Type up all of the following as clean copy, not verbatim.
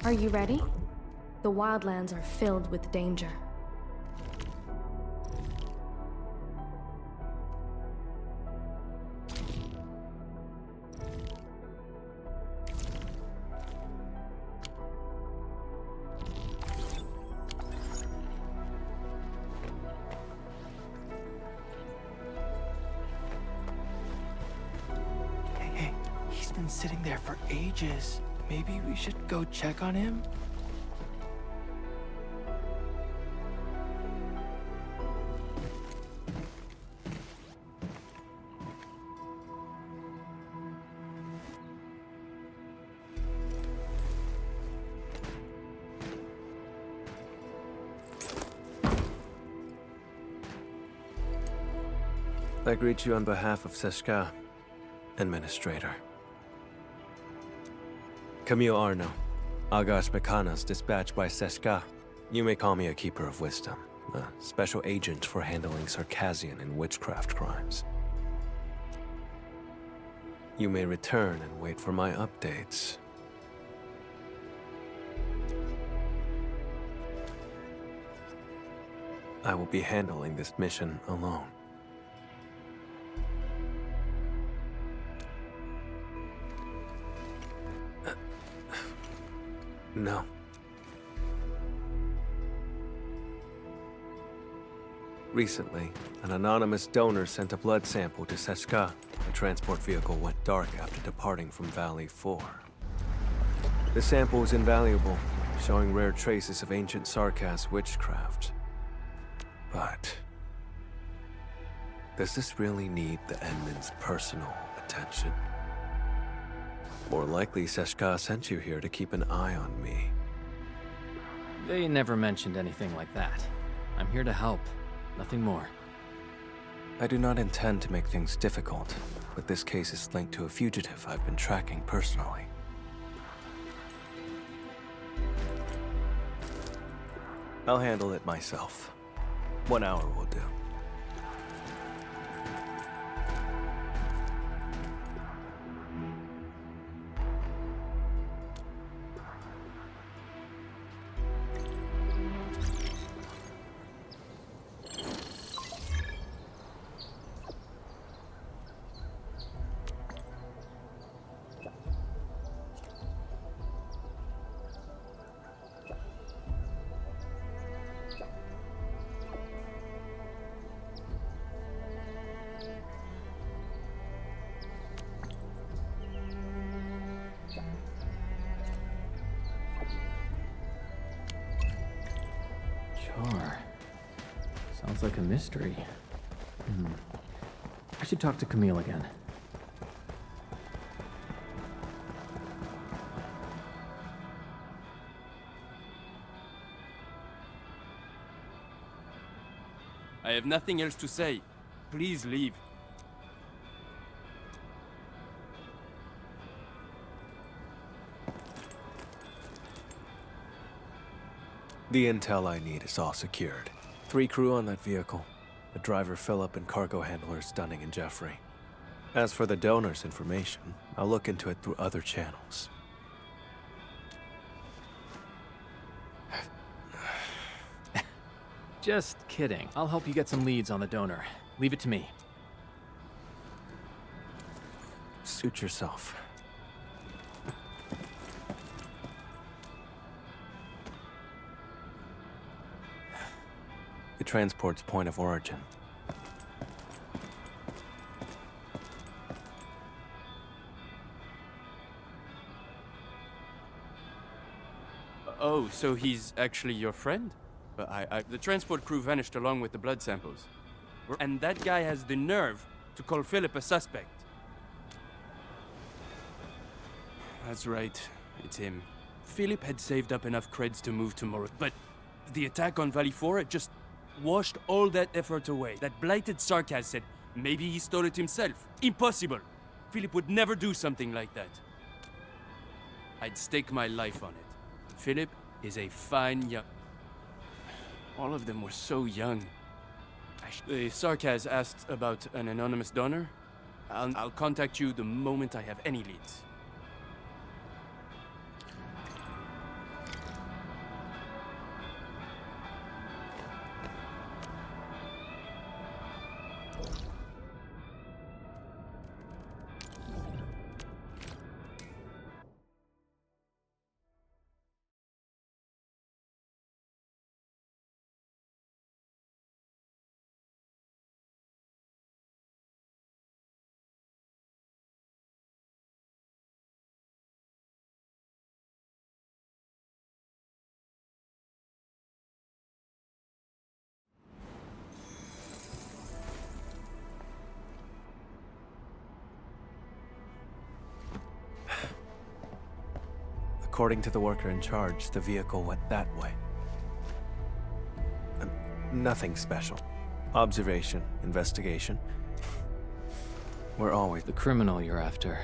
Are you ready? The wildlands are filled with danger. Hey, he's been sitting there for ages. Maybe we should go check on him? I greet you on behalf of Seshka, Administrator. Camille Arno, Agash Mekana's dispatched by Seshka. You may call me a Keeper of Wisdom, a special agent for handling Circassian and witchcraft crimes. You may return and wait for my updates. I will be handling this mission alone. No. Recently, an anonymous donor sent a blood sample to Seshka. The transport vehicle went dark after departing from Valley 4. The sample is invaluable, showing rare traces of ancient Sarkas witchcraft. But does this really need the Edmund's personal attention? More likely, Seshka sent you here to keep an eye on me. They never mentioned anything like that. I'm here to help, nothing more. I do not intend to make things difficult, but this case is linked to a fugitive I've been tracking personally. I'll handle it myself. 1 hour will do. Sure. Sounds like a mystery. I should talk to Camille again. I have nothing else to say. Please leave. The intel I need is all secured. 3 crew on that vehicle. The driver Philip and cargo handlers Dunning and Jeffrey. As for the donor's information, I'll look into it through other channels. Just kidding. I'll help you get some leads on the donor. Leave it to me. Suit yourself. The transport's point of origin. Oh, so he's actually your friend? But the transport crew vanished along with the blood samples. And that guy has the nerve to call Philip a suspect. That's right, it's him. Philip had saved up enough creds to move tomorrow, but the attack on Valley 4 had just washed all that effort away. That blighted Sarkas said maybe he stole it himself. Impossible! Philip would never do something like that. I'd stake my life on it. Philip is a fine young... All of them were so young. The Sarkas asked about an anonymous donor. I'll contact you the moment I have any leads. According to the worker in charge, the vehicle went that way. Nothing special. Observation, investigation. We're always... The criminal you're after.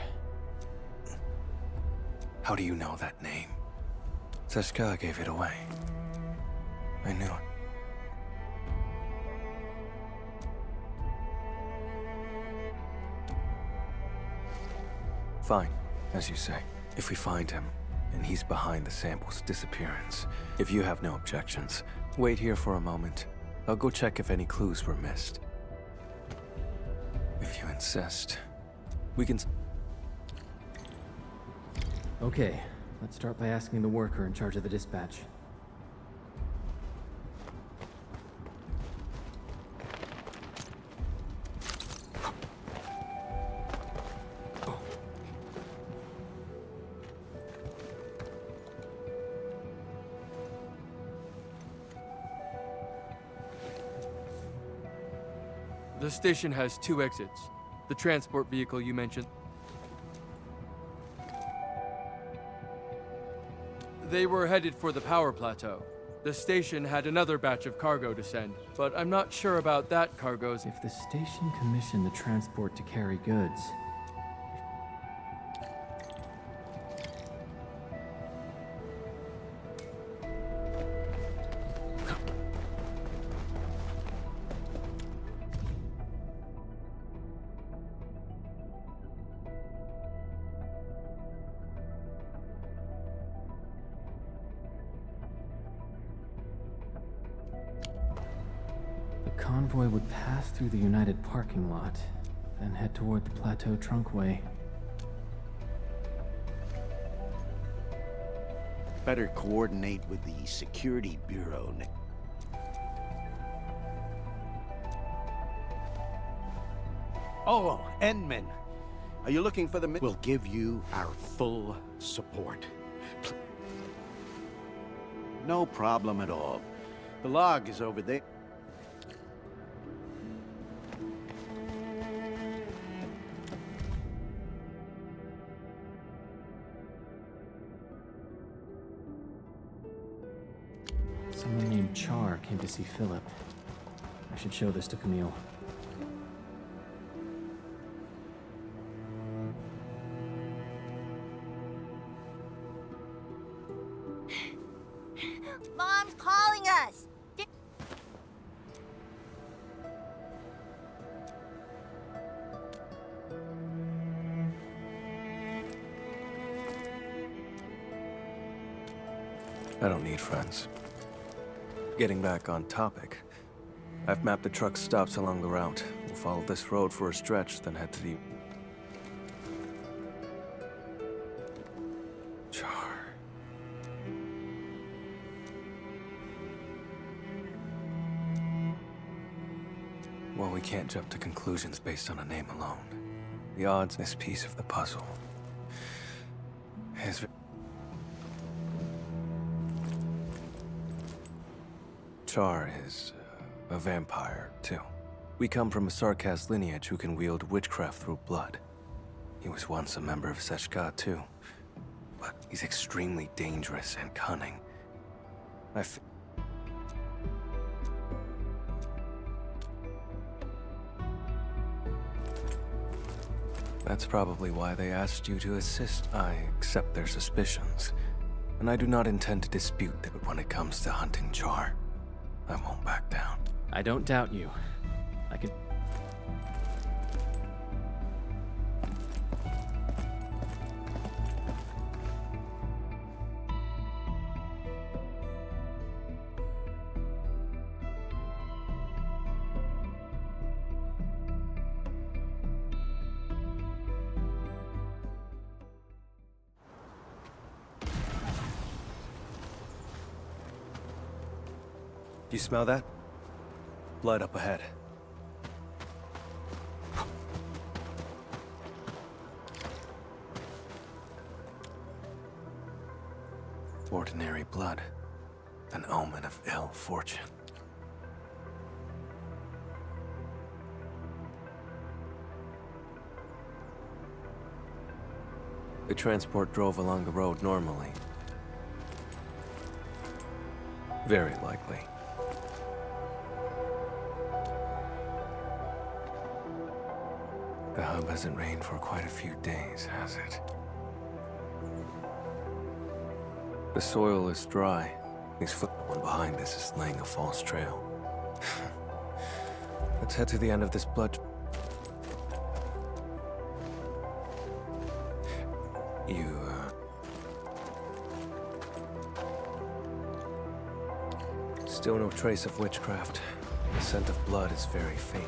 How do you know that name? Seshka gave it away. I knew it. Fine, as you say. If we find him, and he's behind the sample's disappearance, if you have no objections, wait here for a moment. I'll go check if any clues were missed. If you insist, we can... Okay, let's start by asking the worker in charge of the dispatch. The station has 2 exits. The transport vehicle you mentioned. They were headed for the power plateau. The station had another batch of cargo to send, but I'm not sure about that cargo's. If the station commissioned the transport to carry goods, the convoy would pass through the United parking lot, then head toward the plateau trunkway. Better coordinate with the Security Bureau. Oh, Enman. Are you looking for the... We'll give you our full support. No problem at all. The log is over there. Someone named Char came to see Philip. I should show this to Camille. Mom's calling us! I don't need friends. Getting back on topic, I've mapped the truck stops along the route. We'll follow this road for a stretch, then head to the... Char. Well, we can't jump to conclusions based on a name alone. The odds in this piece of the puzzle is... Char is a vampire, too. We come from a Sarkaz lineage who can wield witchcraft through blood. He was once a member of Seshka, too. But he's extremely dangerous and cunning. That's probably why they asked you to assist. I accept their suspicions, and I do not intend to dispute that when it comes to hunting Char, I won't back down. I don't doubt you. I could... You smell that? Blood up ahead. Ordinary blood. An omen of ill fortune. The transport drove along the road normally, Very likely. The hub hasn't rained for quite a few days, has it? The soil is dry. These one behind this is laying a false trail. Let's head to the end of this blood. Still no trace of witchcraft. The scent of blood is very faint.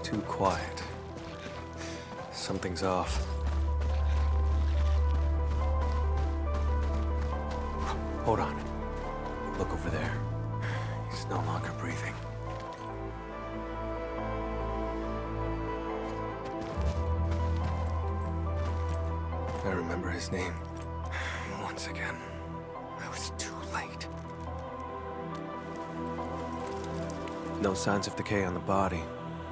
Too quiet. Something's off. Hold on. Look over there. He's no longer breathing. I remember his name. Once again. I was too late. No signs of decay on the body.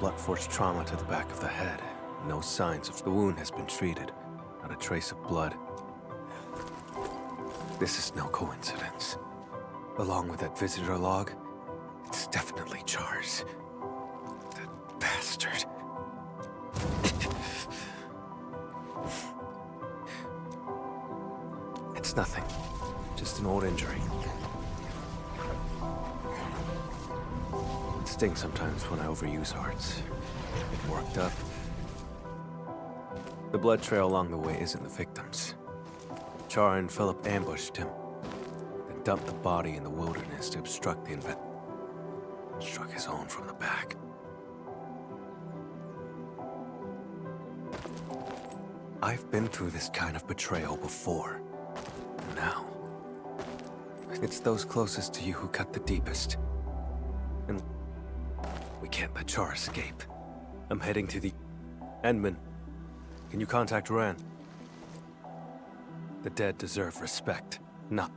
Blunt force trauma to the back of the head. No signs of the wound has been treated. Not a trace of blood. This is no coincidence. Along with that visitor log, it's definitely Char's. That bastard. It's nothing. Just an old injury. It stings sometimes when I overuse arts. Get worked up. The blood trail along the way isn't the victim's. Char and Philip ambushed him, then dumped the body in the wilderness to obstruct the event. Struck his own from the back. I've been through this kind of betrayal before. And now, it's those closest to you who cut the deepest. And we can't let Char escape. I'm heading to the... Endman, can you contact Ran? The dead deserve respect, not...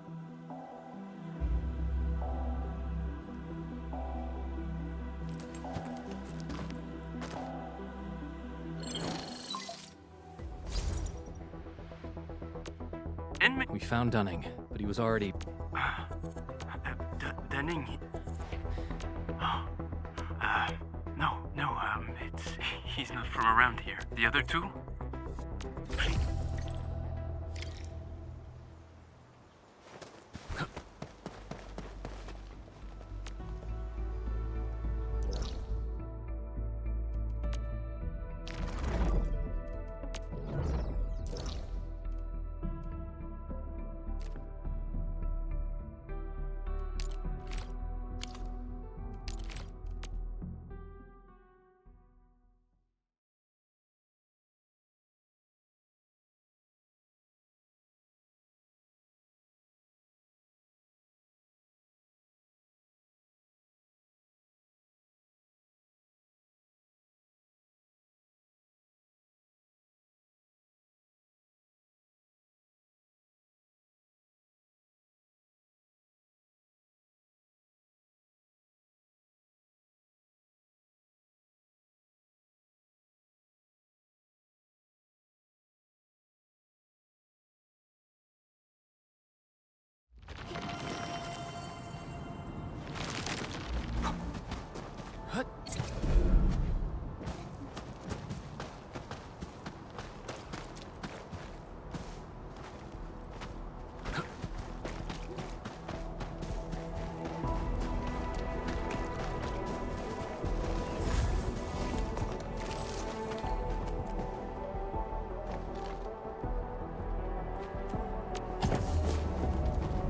We found Dunning, but he was already... Dunning? He's not from around here. The other two?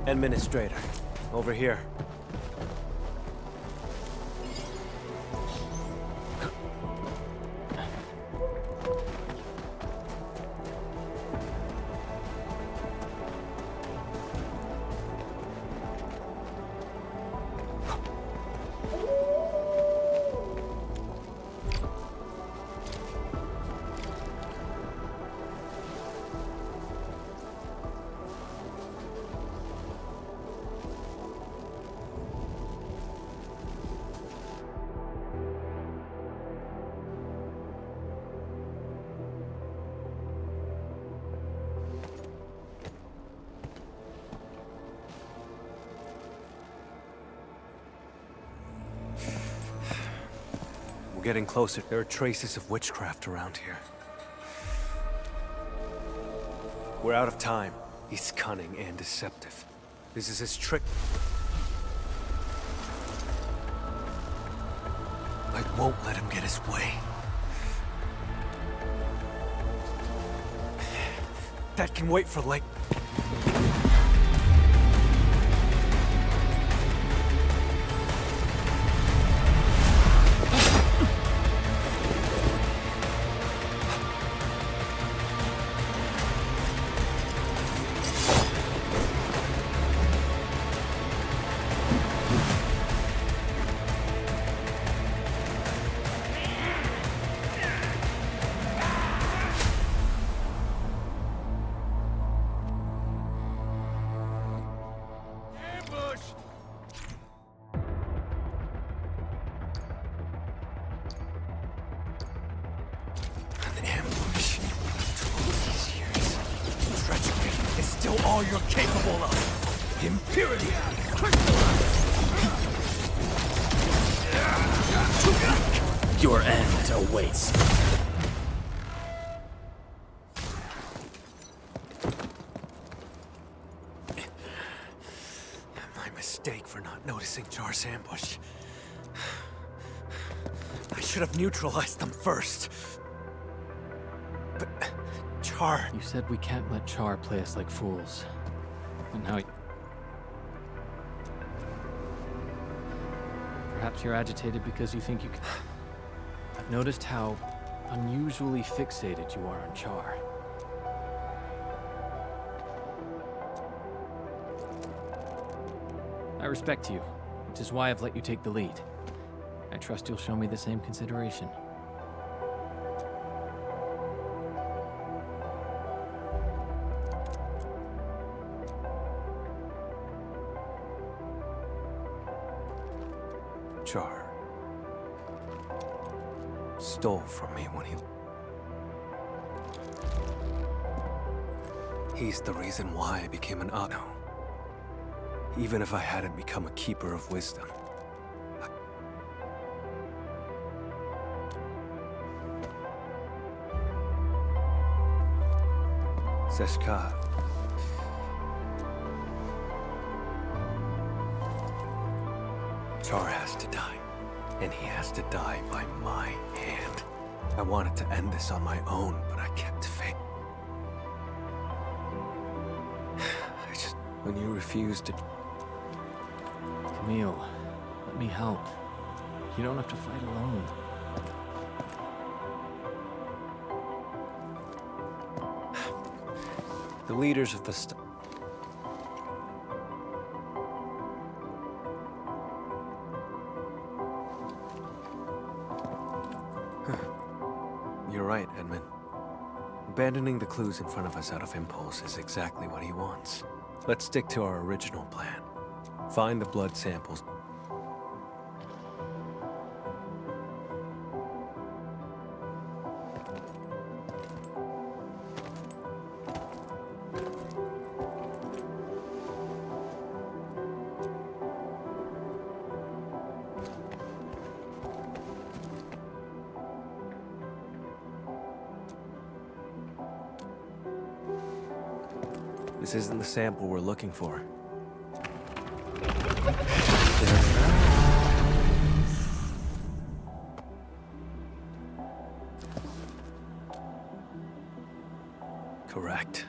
Administrator, over here. getting closer. There are traces of witchcraft around here. We're out of time. He's cunning and deceptive. This is his trick. I won't let him get his way. That can wait for late. All you're capable of. Impurity. Your end awaits. My mistake for not noticing Char's ambush. I should have neutralized them first. But Char... You said we can't let Char play us like fools. And now perhaps you're agitated because you think you can... I've noticed how unusually fixated you are on Char. I respect you, which is why I've let you take the lead. I trust you'll show me the same consideration. Char stole from me when he's the reason why I became an Otto. Even if I hadn't become a keeper of wisdom. Seshka. Char has to die, and he has to die by my hand. I wanted to end this on my own, but I kept faith. When you refused to... Camille, let me help. You don't have to fight alone. The leaders of the You're right, Edmund. Abandoning the clues in front of us out of impulse is exactly what he wants. Let's stick to our original plan. Find the blood samples. This isn't the sample we're looking for. Correct.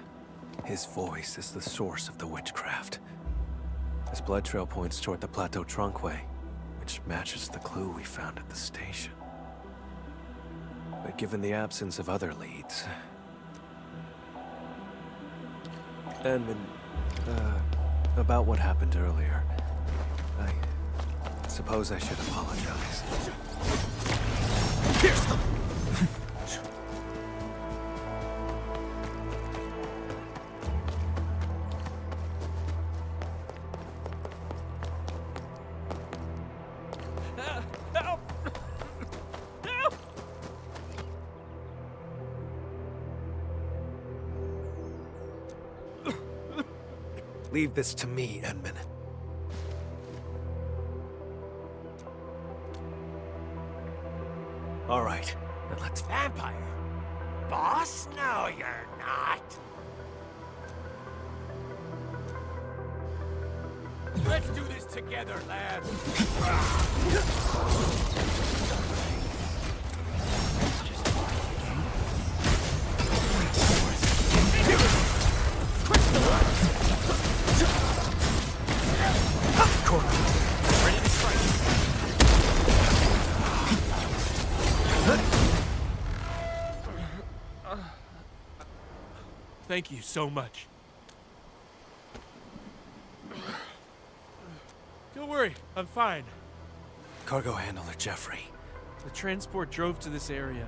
His voice is the source of the witchcraft. This blood trail points toward the Plateau Trunkway, which matches the clue we found at the station. But given the absence of other leads... And about what happened earlier, I suppose I should apologize. Pierce them! Leave this to me, Edmund. All right, then let's... Vampire? Boss? No, you're not. Let's do this together, lads. Thank you so much. Don't worry, I'm fine. Cargo handler Jeffrey. The transport drove to this area.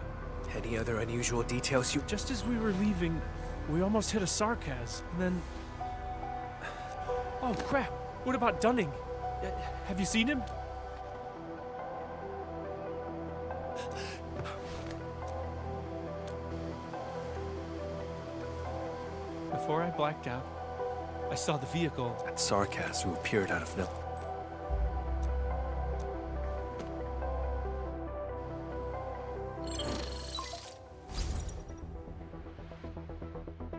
Any other unusual details you... Just as we were leaving, we almost hit a Sarkaz, and then... Oh, crap. What about Dunning? Have you seen him? Before I blacked out, I saw the vehicle. That Sarkaz who appeared out of no...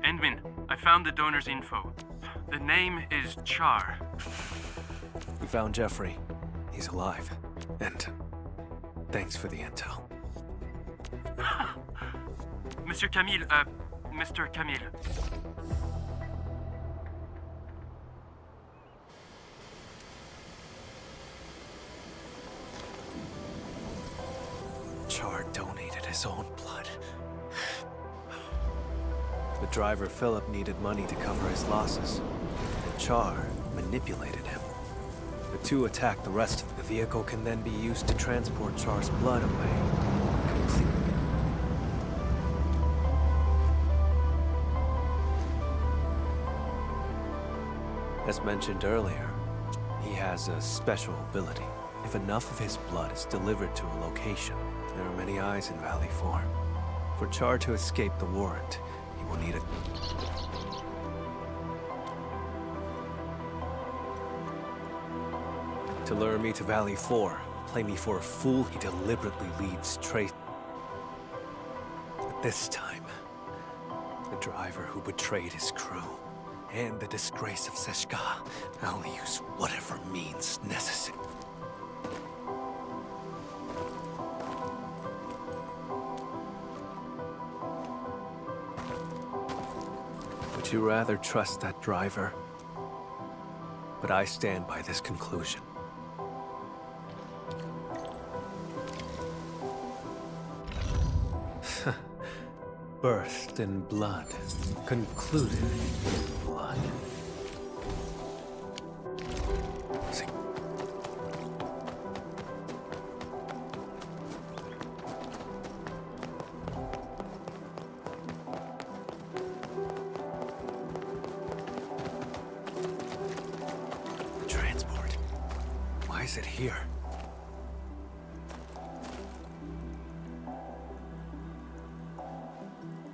Endman, I found the donor's info. The name is Char. We found Jeffrey. He's alive. And thanks for the intel. Mr. Camille. Char donated his own blood. The driver, Philip, needed money to cover his losses, and Char manipulated him. The two attacked the rest of the vehicle can then be used to transport Char's blood away. Completely. As mentioned earlier, he has a special ability. If enough of his blood is delivered to a location, there are many eyes in Valley 4. For Char to escape the warrant, he will need it. To lure me to Valley 4, play me for a fool, he deliberately leaves trace. But this time, the driver who betrayed his crew and the disgrace of Seshka, I'll use whatever means necessary. Would you rather trust that driver? But I stand by this conclusion. Birthed in blood, concluded in blood. See. Transport. Why is it here?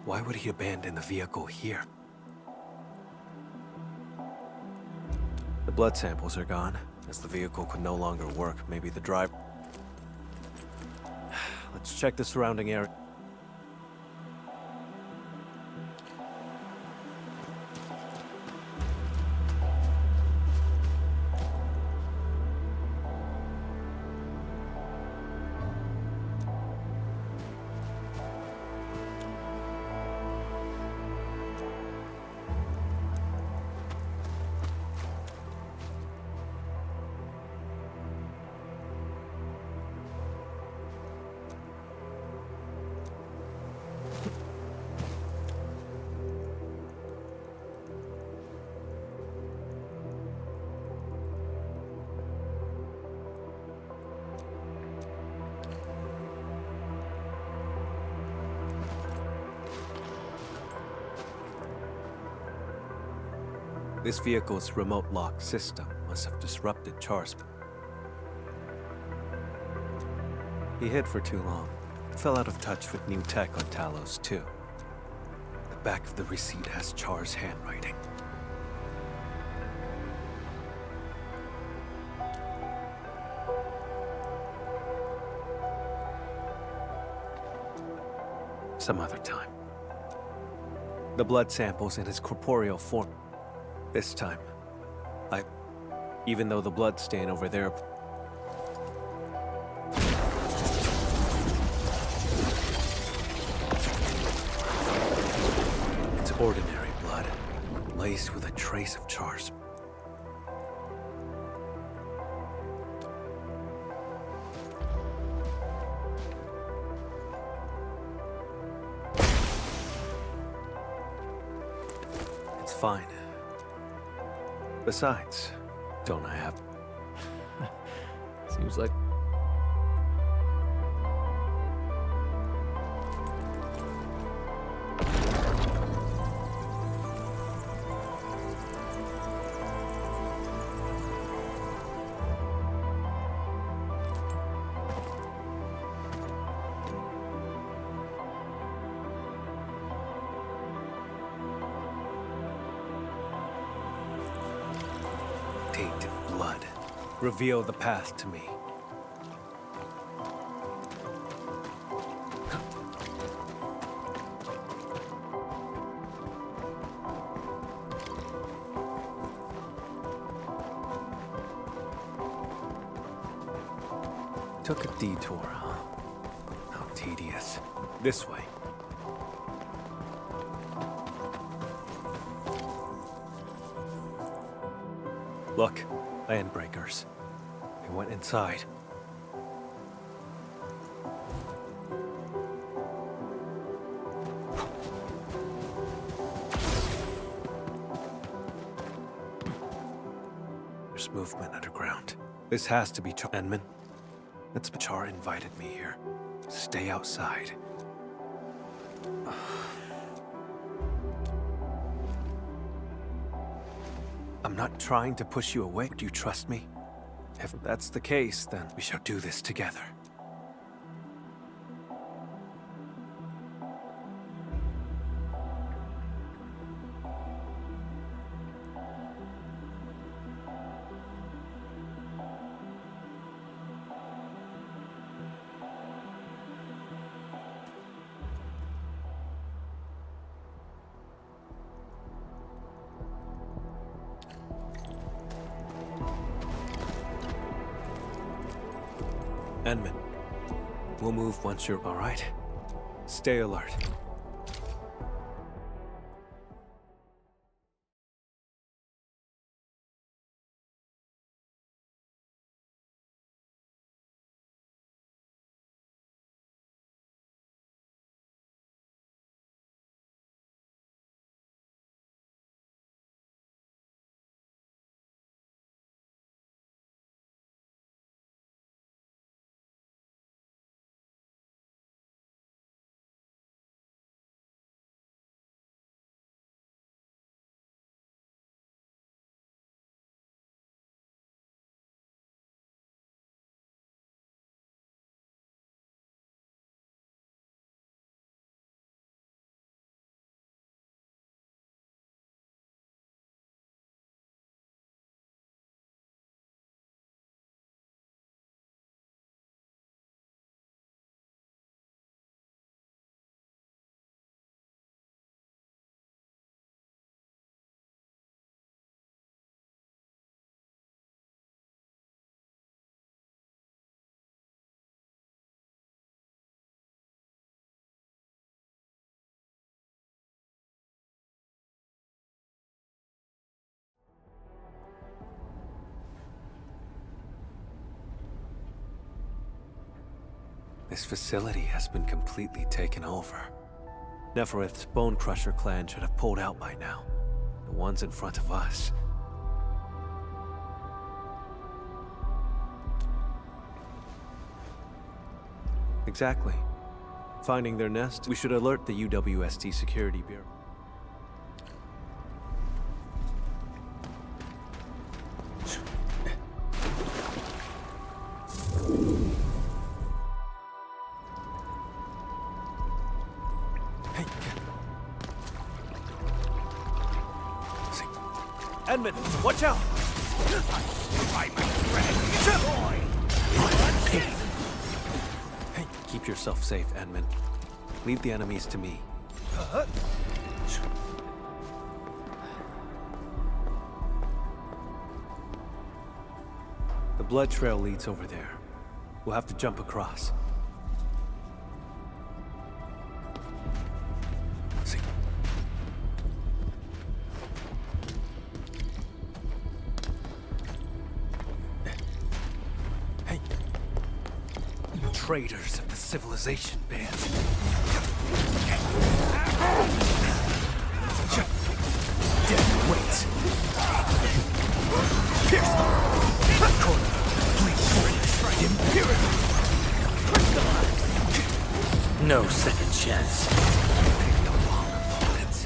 Why would he abandon the vehicle here? The blood samples are gone. As the vehicle could no longer work, maybe the driver... Let's check the surrounding area. This vehicle's remote lock system must have disrupted Char's. He hid for too long, fell out of touch with new tech on Talos too. The back of the receipt has Char's handwriting. Some other time. The blood samples in his corporeal form. This time, even though the blood stain over there... It's ordinary blood, laced with a trace of chars. It's fine. Besides, don't I have... Seems like... Tainted blood. Reveal the path to me. Took a detour, huh? How tedious. This way. Look, landbreakers. They went inside. There's movement underground. This has to be Enman. That's Char invited me here. Stay outside. I'm not trying to push you away. Do you trust me? If that's the case, then we shall do this together. Enman, we'll move once you're all right. Stay alert. This facility has been completely taken over. Neferith's Bone Crusher clan should have pulled out by now. The ones in front of us. Exactly. Finding their nest, we should alert the UWST Security Bureau. Enman, watch out! Hey, keep yourself safe, Enman. Leave the enemies to me. The blood trail leads over there. We'll have to jump across. See. Hey. Traitors of the civilization band. Dead weights. Pierce them. Corner. Please. Imperial. No second chance. Take the long opponents.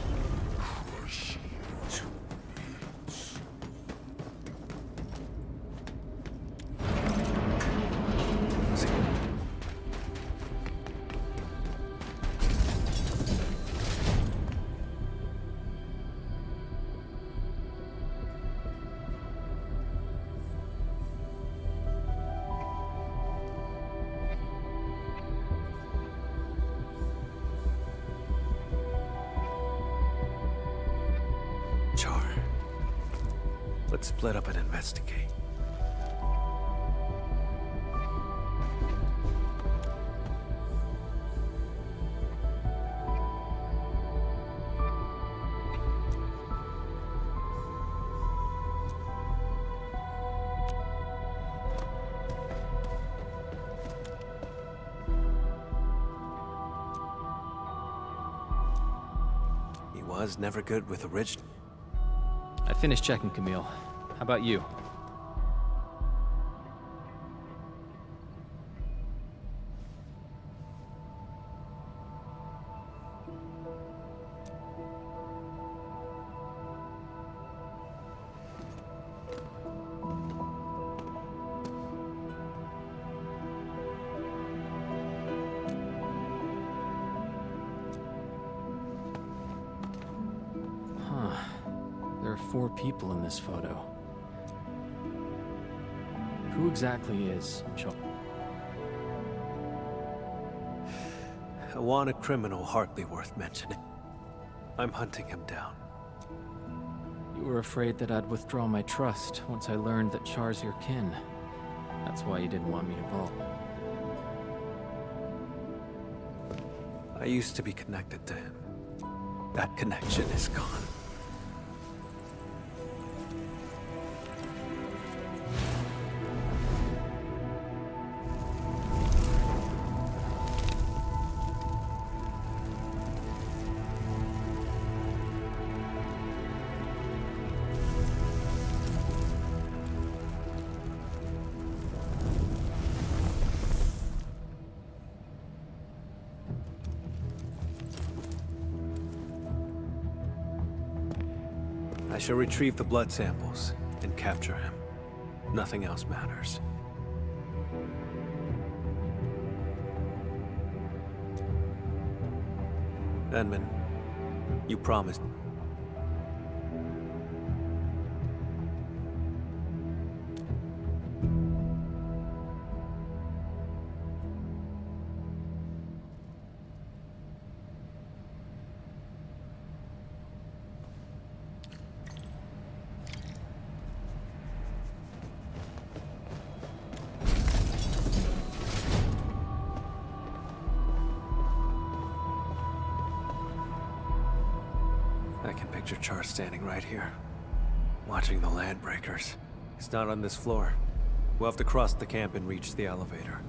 See. Char. Let's split up and investigate. He was never good with original. I finished checking, Camille. How about you? There are 4 people in this photo. Who exactly is Char? A wanted criminal hardly worth mentioning. I'm hunting him down. You were afraid that I'd withdraw my trust once I learned that Char's your kin. That's why you didn't want me involved. I used to be connected to him. That connection is gone. I shall retrieve the blood samples and capture him. Nothing else matters. Edmund, you promised. I can picture Char standing right here, watching the Landbreakers. He's not on this floor. We'll have to cross the camp and reach the elevator.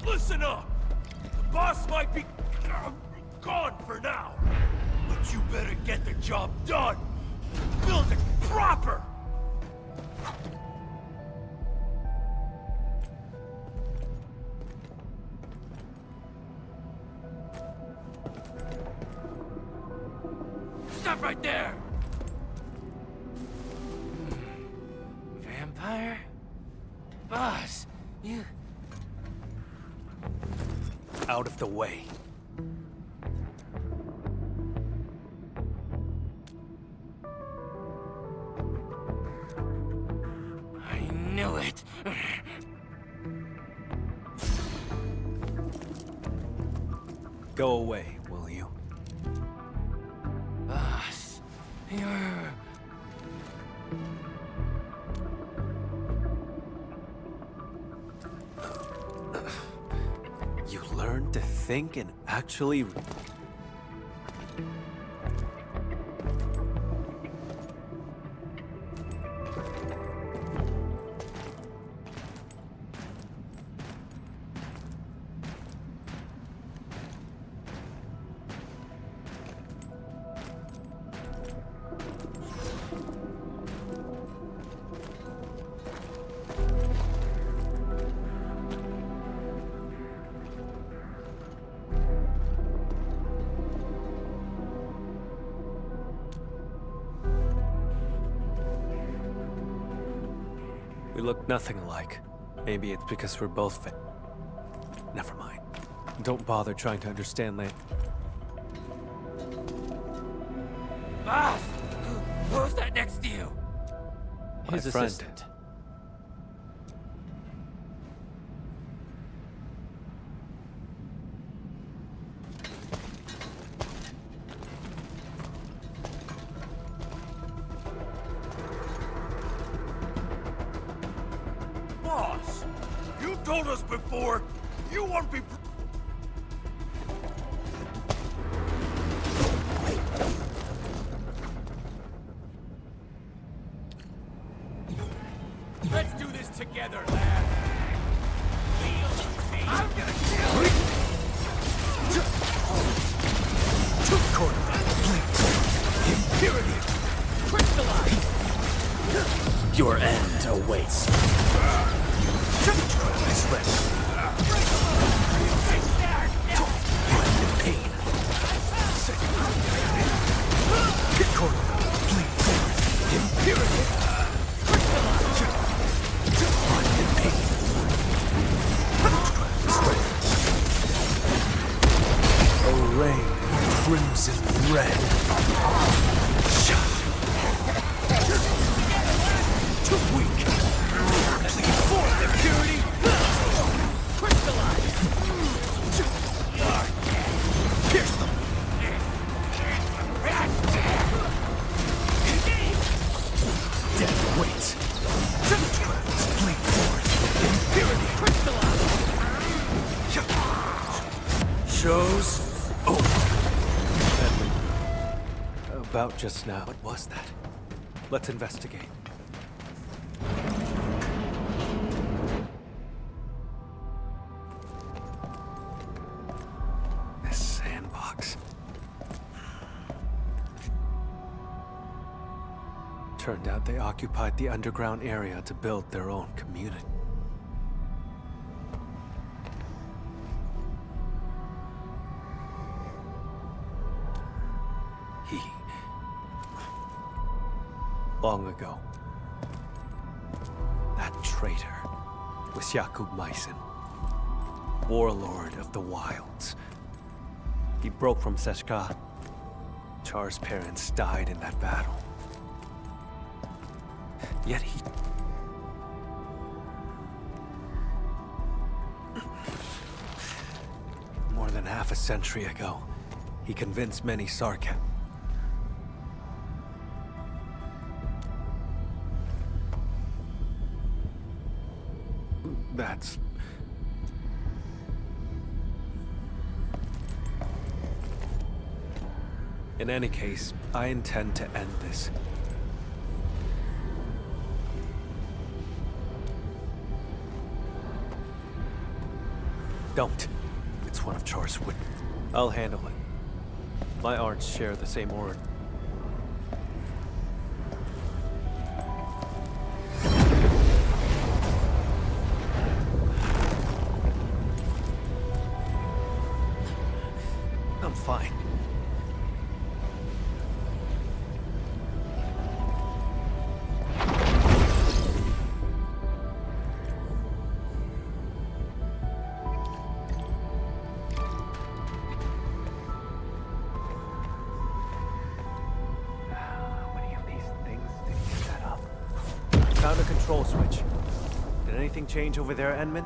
Listen up! The boss might be gone for now, but you better get the job done! Build it proper! Stop right there! Vampire? Boss, you... Out of the way. I knew it! Go away, will you? You learn to think and actually... We look nothing alike. Maybe it's because we're both Never mind. Don't bother trying to understand that. Boss! Who's that next to you? His friend. assistant. Boss, you told us before you won't be... Let's do this together, lads. I'm gonna kill you! Impurity! Crystallize! Your end awaits. Array crimson red. Too weak. Plead for impurity. Crystallize. Pierce them. Death waits. Bleed forth. Impurity. Crystallize. Shows over. About just now. What was that? Let's investigate. This sandbox. Turned out they occupied the underground area to build their own community. Long ago, that traitor was Jakub Meissen, warlord of the wilds. He broke from Seshka. Char's parents died in that battle. Yet he... More than half a century ago, he convinced many Sarkat. That's... In any case, I intend to end this. Don't. It's one of Char's wit. I'll handle it. My arts share the same origin. I'm fine. How many of these things did you set up? Found a control switch. Did anything change over there, Enman?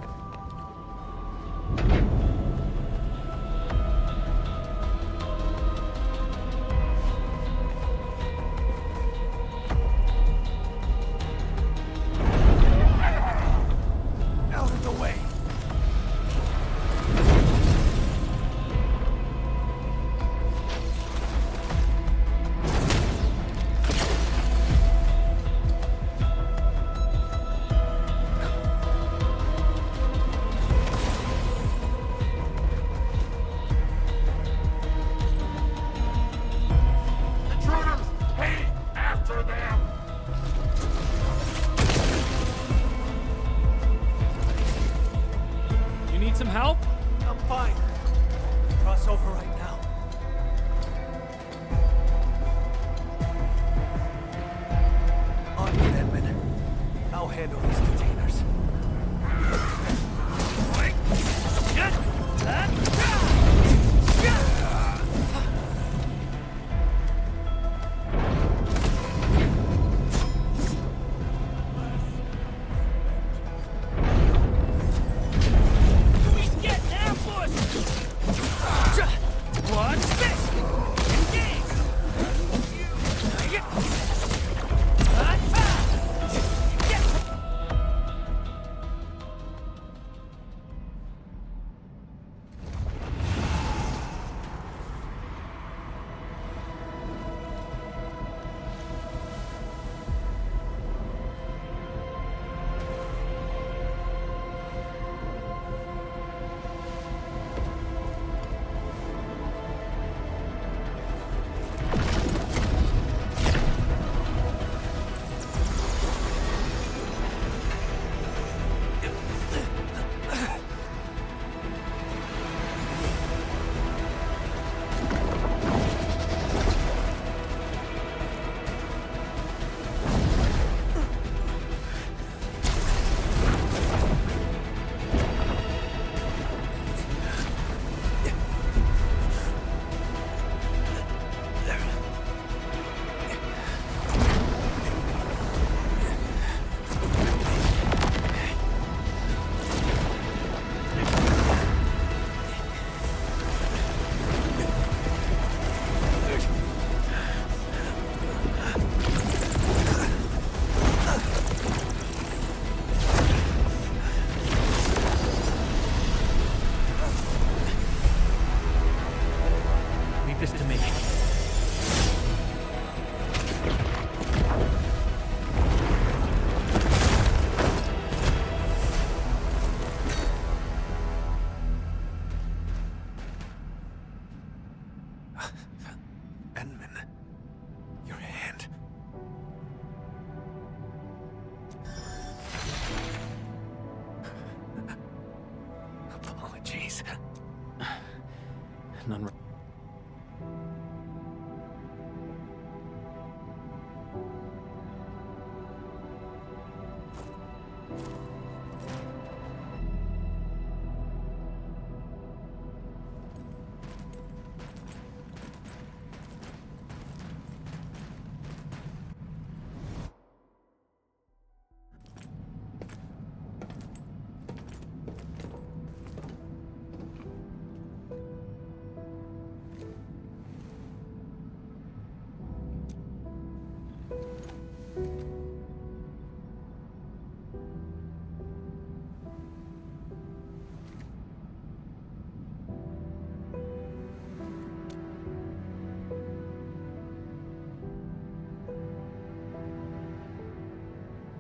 none.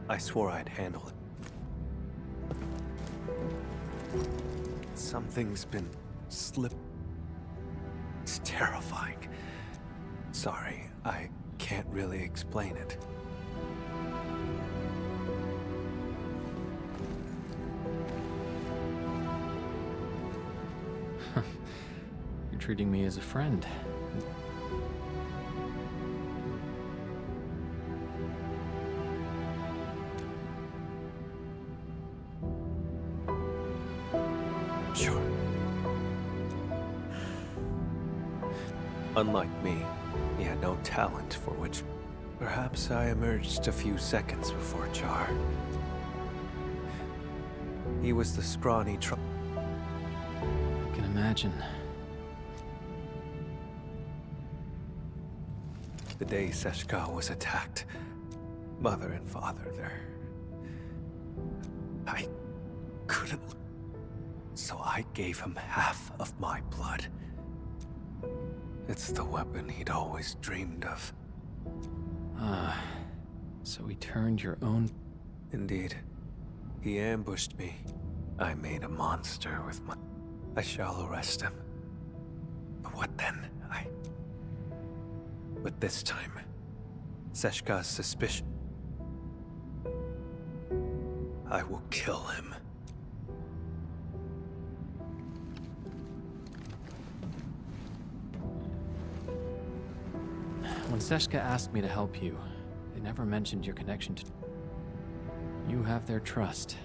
I swore I'd handle it. Something's been slipped. It's terrifying. Sorry, I can't really explain it. You're treating me as a friend. Sure. Unlike me, he had no talent for which perhaps I emerged a few seconds before Char. He was the scrawny I can imagine. The day Seshka was attacked, mother and father there. I couldn't. So I gave him half of my blood. It's the weapon he'd always dreamed of. Ah, so he turned your own... Indeed. He ambushed me. I made a monster with my... I shall arrest him. But what then? But this time, Seshka's suspicion... I will kill him. When Seshka asked me to help you, they never mentioned your connection to... You have their trust.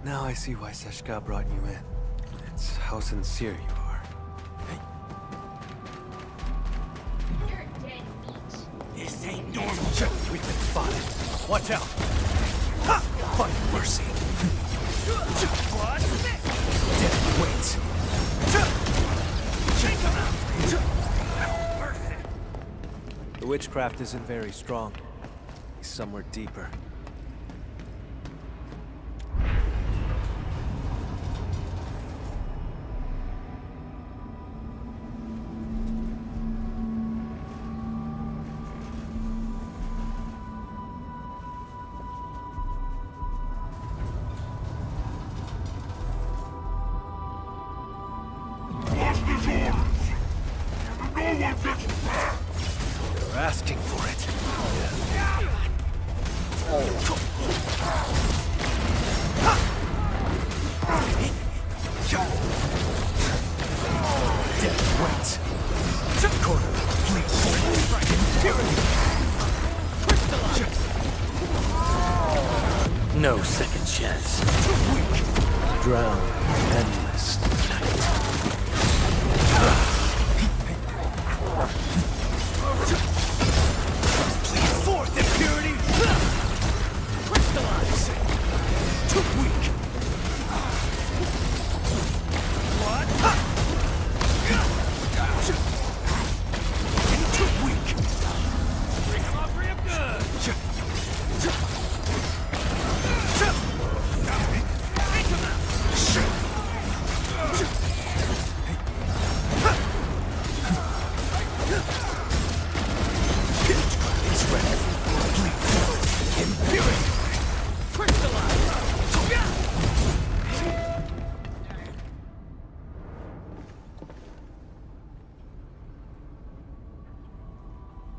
Now I see why Seshka brought you in. It's how sincere you are. Hey. You're dead meat. This ain't normal. We've been spotted. Watch out. Ha! Find mercy. What? Dead weights. Take him out. Mercy. The witchcraft isn't very strong. He's somewhere deeper. You're asking for it. Dead weights. Corner. No second chance. Drown in endless Plead forth, impurity! Crystallize! Too weak! What? Too weak! Bring him up real good. Take him out!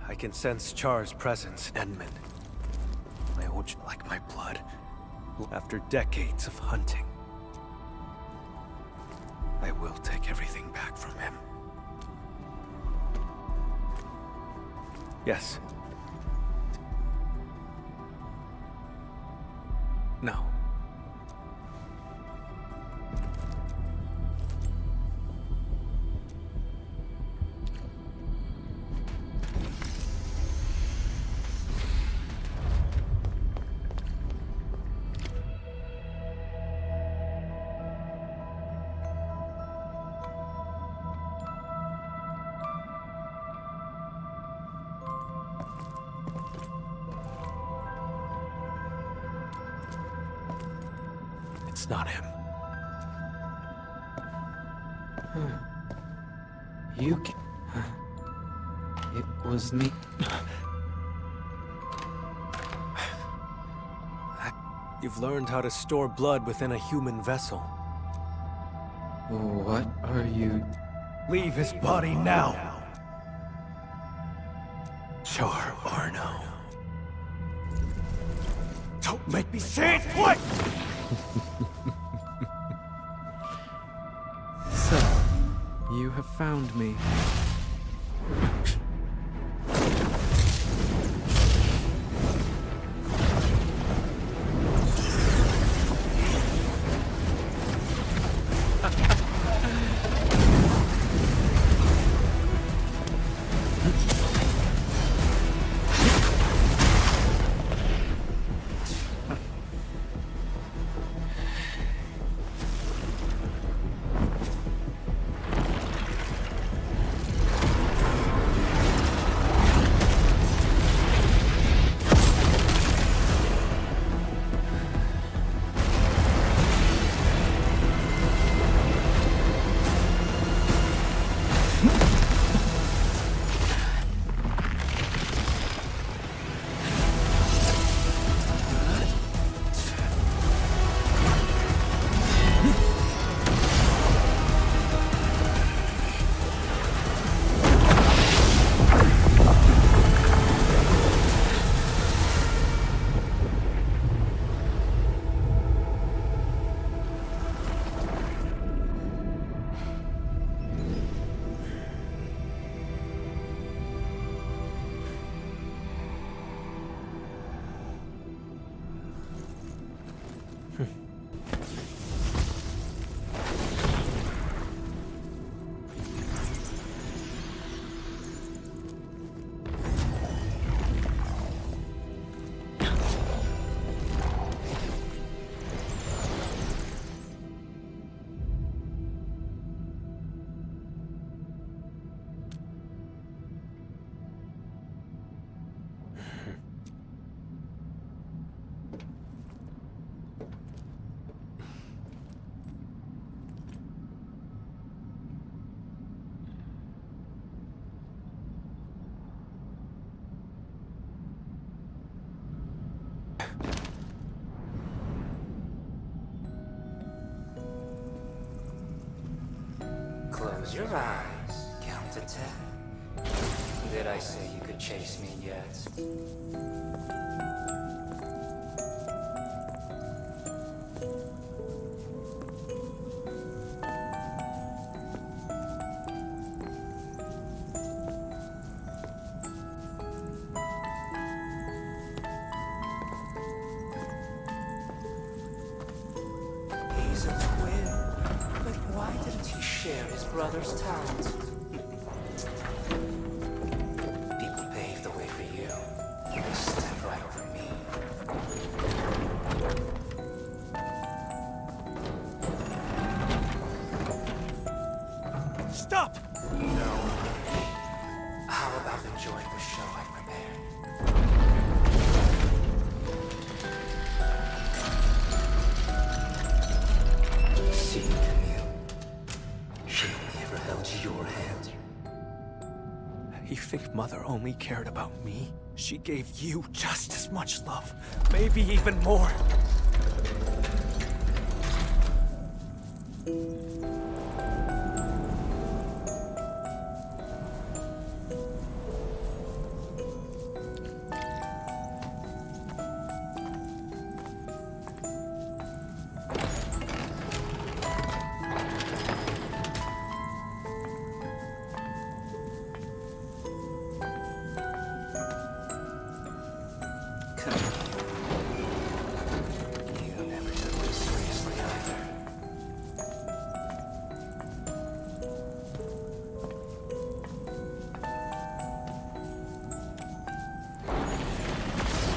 I can sense Char's presence, Edmund. My old, like my blood. After decades of hunting, I will take everything back from him. Yes. No. It's not him. You can... It was me. You've learned how to store blood within a human vessel. What are you... Leave his body now. Char Arno. Don't make me say it twice! So, you have found me. Close your eyes, count to 10. Did I say you could chase me yet? He's a twin, but why didn't he share his brother's talent? People paved the way for you. They stepped right over me. Stop! No. How about enjoying the show I prepared? See, Camille. She only ever held your hand. You think Mother only cared about me? She gave you just as much love, maybe even more. tell you. You never took me seriously either.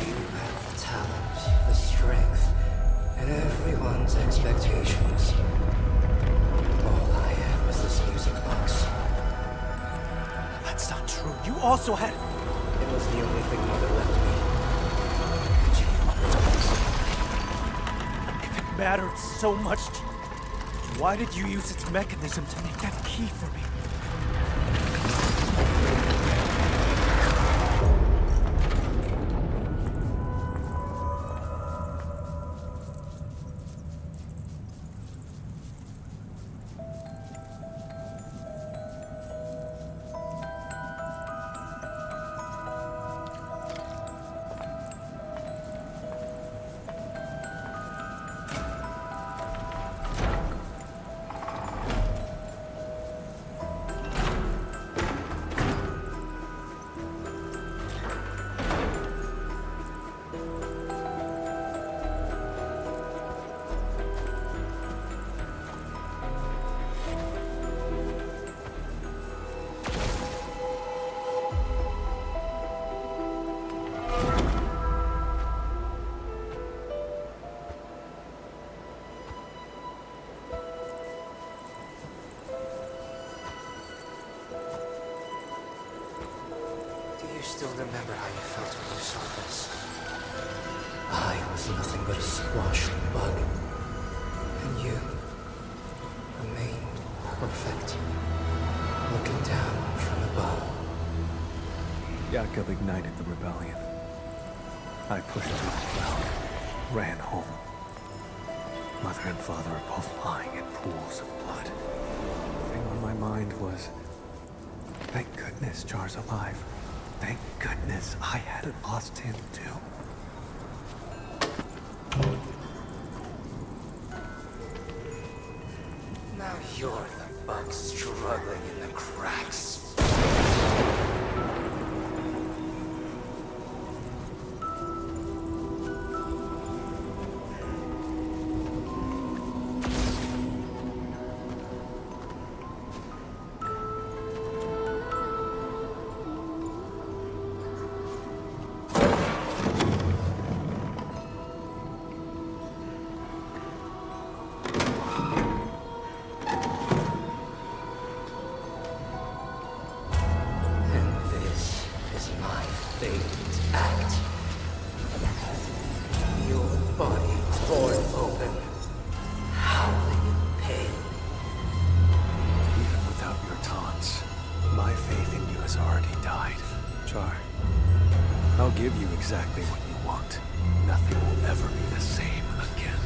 You have the talent, the strength, and everyone's expectations. All I had was this music box. That's not true. You also had... It was the only thing Mother left me. If it mattered so much to you, why did you use its mechanism to make that key for me? Do you still remember how you felt when you saw this? I was nothing but a squashing bug. And you remained perfect, looking down from above. Jakob ignited the rebellion. I pushed through the cloud, ran home. Mother and father are both lying in pools of blood. The thing on my mind was, thank goodness Char's alive. Thank goodness I hadn't lost him too. Now you're the bug struggling in the cracks. I'll give you exactly what you want. Nothing will ever be the same again.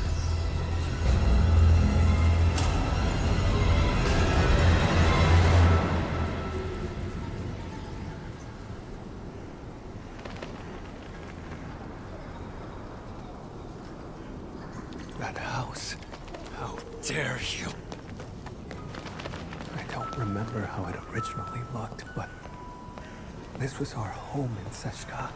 That house. How dare you? I don't remember how it originally looked, but this was our home in Seshka.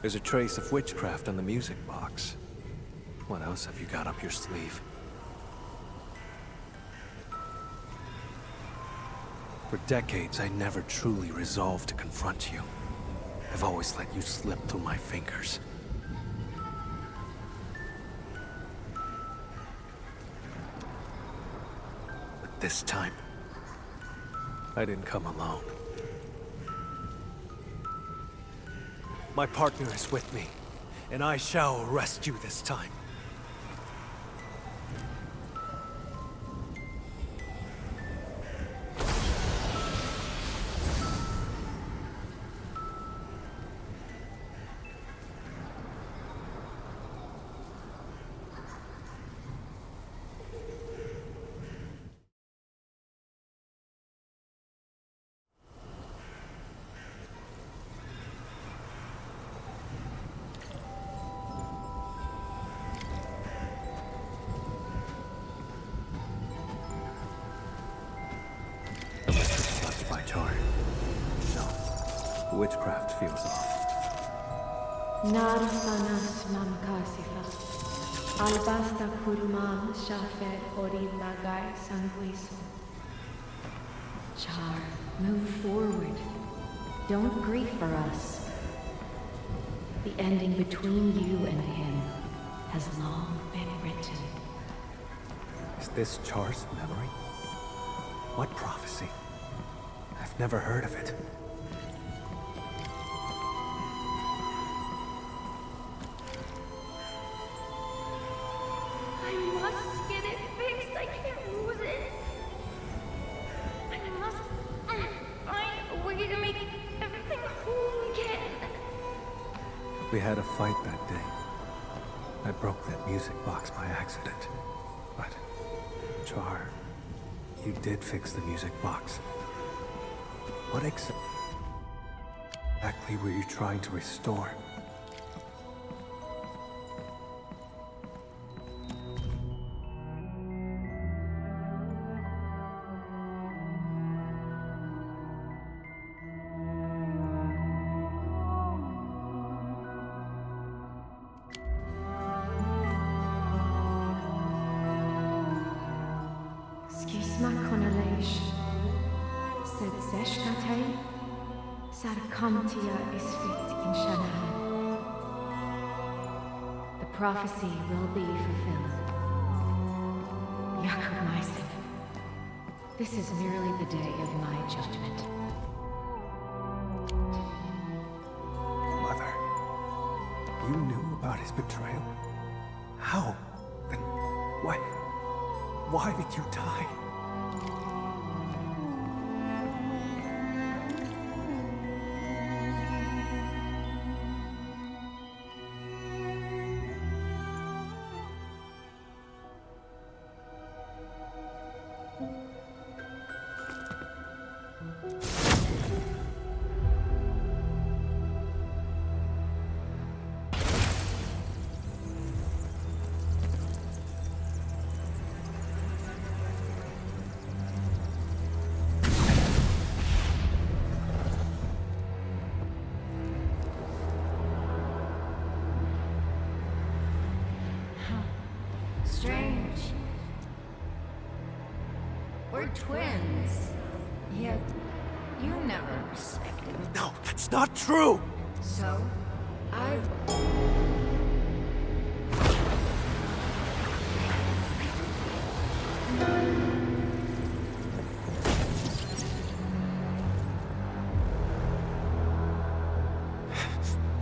There's a trace of witchcraft on the music box. What else have you got up your sleeve? For decades, I never truly resolved to confront you. I've always let you slip through my fingers. But this time, I didn't come alone. My partner is with me, and I shall arrest you this time. The witchcraft feels off. Narsanas mamkasifa. Albasta kurman shafer orilagai sanguiso. Char, move forward. Don't grieve for us. The ending between you and him has long been written. Is this Char's memory? What prophecy? I've never heard of it. I must get it fixed. I can't lose it. I must find a way to make everything whole again. We had a fight that day. I broke that music box by accident. But, Char, you did fix the music box. What exactly were you trying to restore? Skisma konalaish. Sed zeshkatei. Sarkamtia is fit in Shanahan. The prophecy will be fulfilled. Yakub Myson. This is merely the day of my judgment. Mother, you knew about his betrayal? How? Then why did you die? Strange. We're twins. Yet, you never respected me. No, that's not true! So, I've...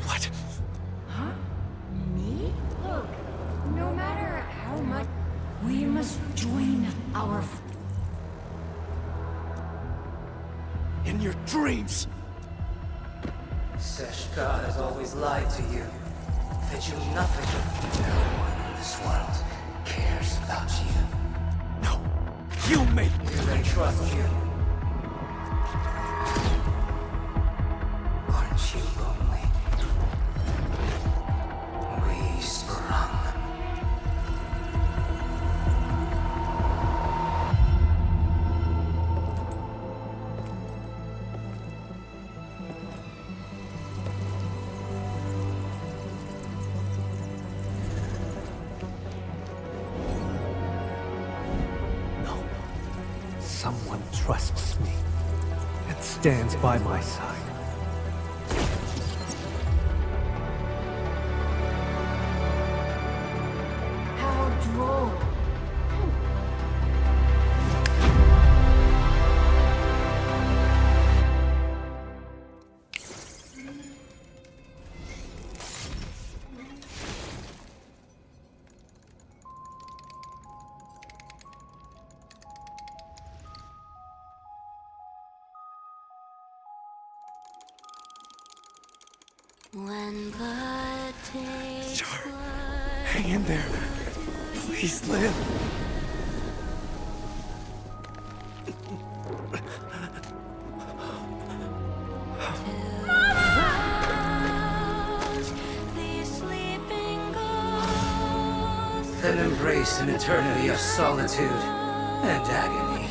What? Huh? Me? Look, no matter how much... We must join our... In your dreams! Seshka has always lied to you. Fed you nothing. No one in this world cares about you. No! You made me! Do they trust you? Aren't you lonely? We sprung. No. Someone trusts me and stands by my side. How droll. When blood takes Char, blood. hang in there. Please live. Then embrace an eternity of solitude and agony.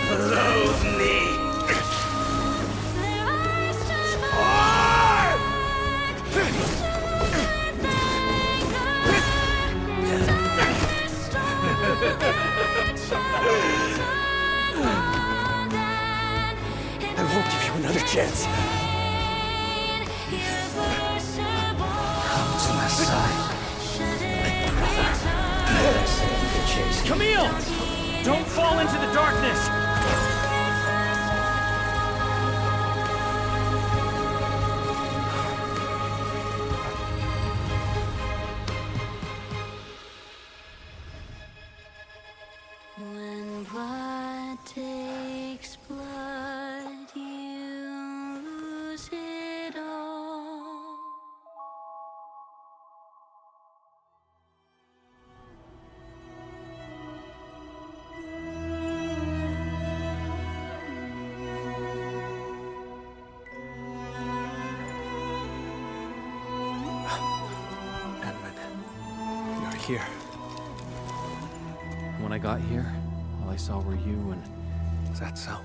Loathe me! chance. Come to my side. Brother. I said you could chase me. Camille! Don't fall into the darkness! When blood takes blood, you lose it all. Edmund, you're here. When I got here, all I saw were you and... Is that so?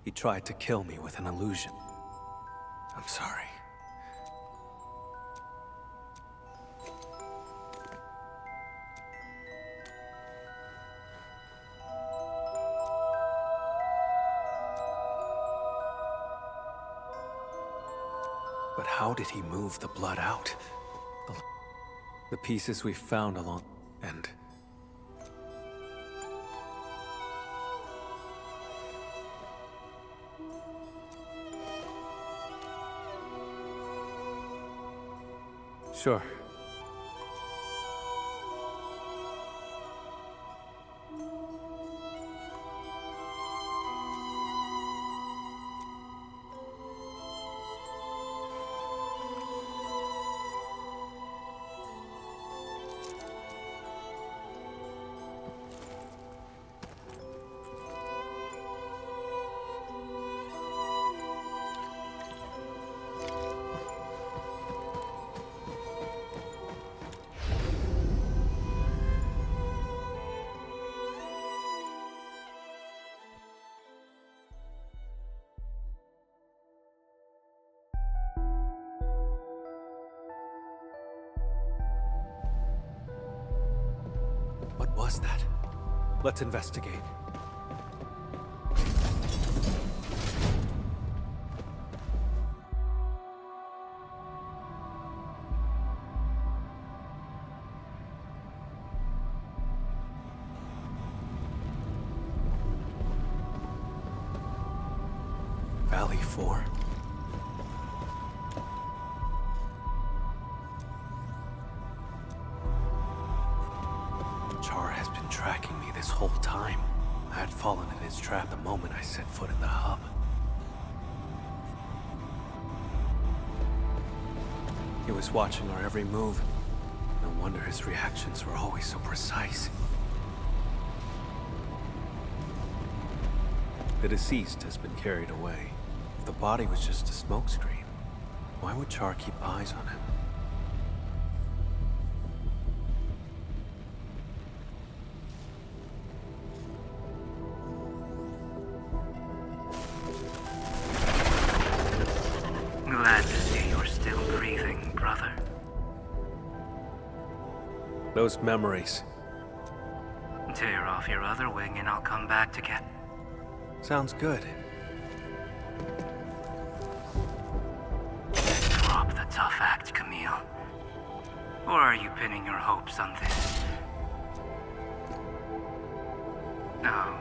He tried to kill me with an illusion. I'm sorry. But how did he move the blood out? The pieces we found along... and... Sure. What was that? Let's investigate. Valley 4. Char has been tracking me this whole time. I had fallen in his trap the moment I set foot in the hub. He was watching our every move. No wonder his reactions were always so precise. The deceased has been carried away. If the body was just a smokescreen, why would Char keep eyes on him? Glad to see you're still breathing, brother. Those memories. Tear off your other wing and I'll come back to get... Sounds good. Drop the tough act, Camille. Or are you pinning your hopes on this? No.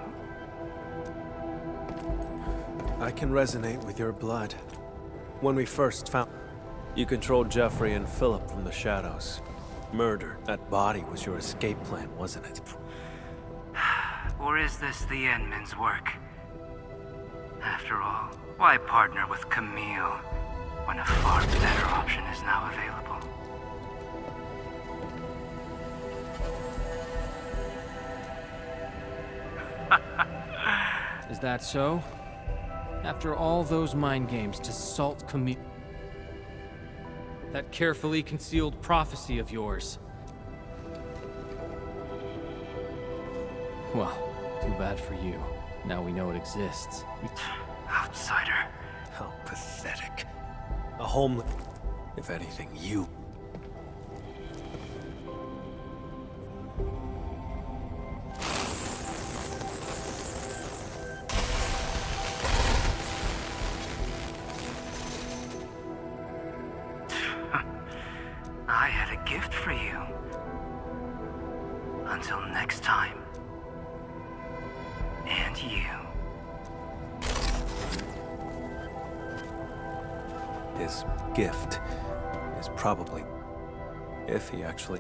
I can resonate with your blood. When we first found... You controlled Jeffrey and Philip from the shadows. Murder. That body was your escape plan, wasn't it? Or is this the Endman's work? After all, why partner with Camille when a far better option is now available? Is that so? After all those mind games to salt Camille... That carefully concealed prophecy of yours. Well, too bad for you. Now we know it exists. Outsider. How pathetic. A homeless... If anything, you... I had a gift for you. Until next time. And you. His gift is probably... If he actually...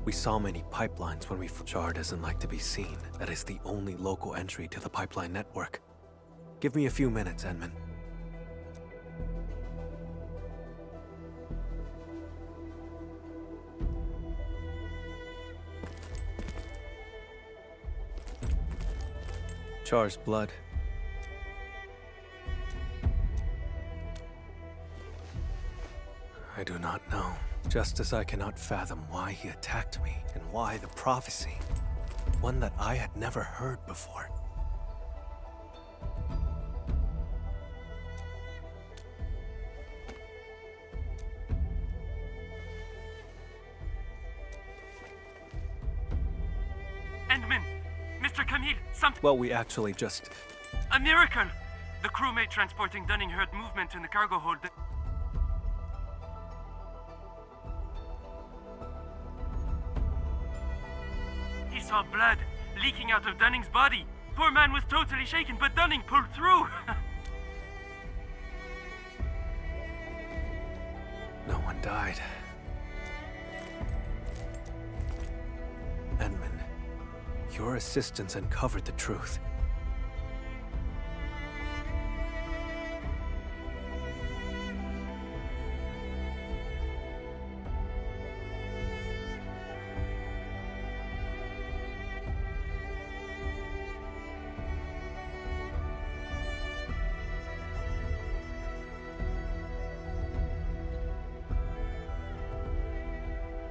We saw many pipelines when we... Jar doesn't like to be seen. That is the only local entry to the pipeline network. Give me a few minutes, Edmund. Char's blood. I do not know. Just as I cannot fathom why he attacked me and why the prophecy, one that I had never heard before. Endman! Mr. Camille, something... Well, we actually just... A miracle! The crewmate transporting Dunning heard movement in the cargo hold. He saw blood leaking out of Dunning's body. Poor man was totally shaken, but Dunning pulled through. No one died. Edmund, your assistance uncovered the truth.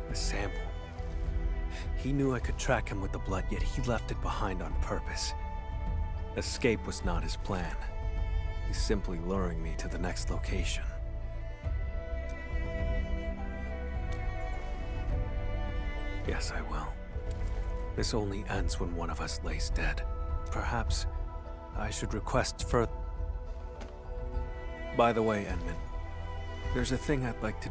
The sample. He knew I could track him with the blood, yet he left it behind on purpose. Escape was not his plan. He's simply luring me to the next location. Yes, I will. This only ends when one of us lays dead. Perhaps I should request further. By the way, Edmund, there's a thing I'd like to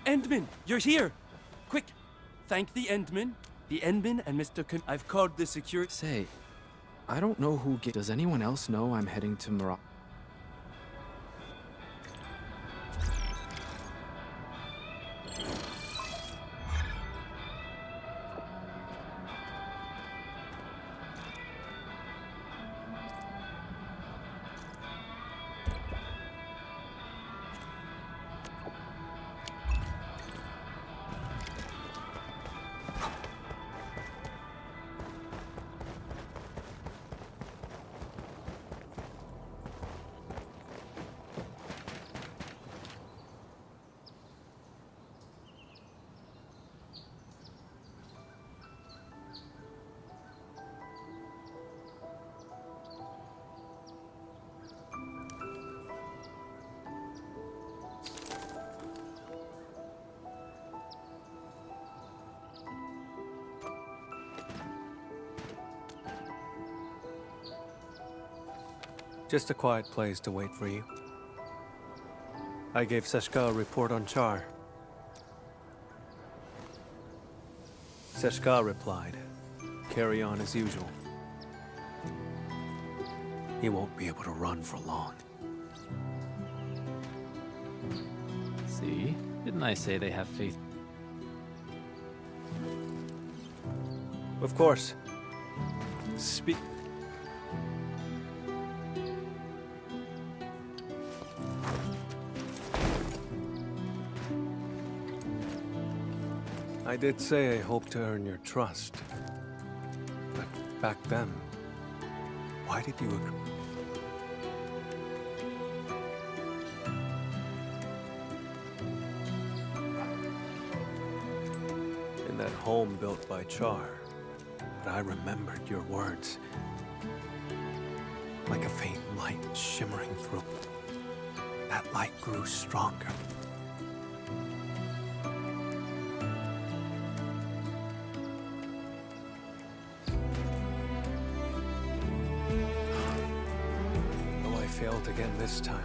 Endman, you're here! Quick, thank the Endman. The Endman and Mr. I've called the security. Say, I don't know who does anyone else know I'm heading to Morocco? Just a quiet place to wait for you. I gave Seshka a report on Char. Seshka replied, "Carry on as usual. He won't be able to run for long." See? Didn't I say they have faith? Of course. Speak. I did say I hoped to earn your trust. But back then, why did you agree? In that home built by Char, but I remembered your words. Like a faint light shimmering through. That light grew stronger. Failed again this time.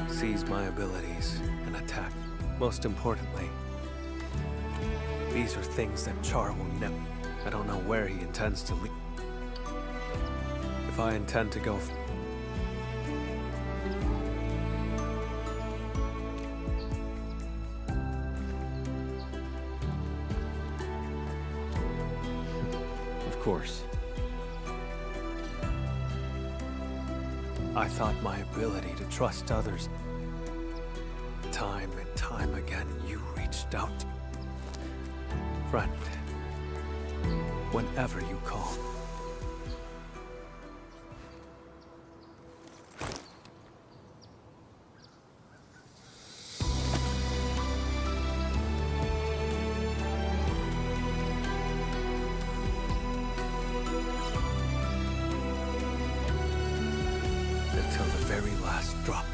Seize my abilities and attack. Most importantly, these are things that Char will never. I don't know where he intends to lead. If I intend to go. Of course. I thought my ability to trust others. Time and time again, you reached out. Friend, whenever you call. very last drop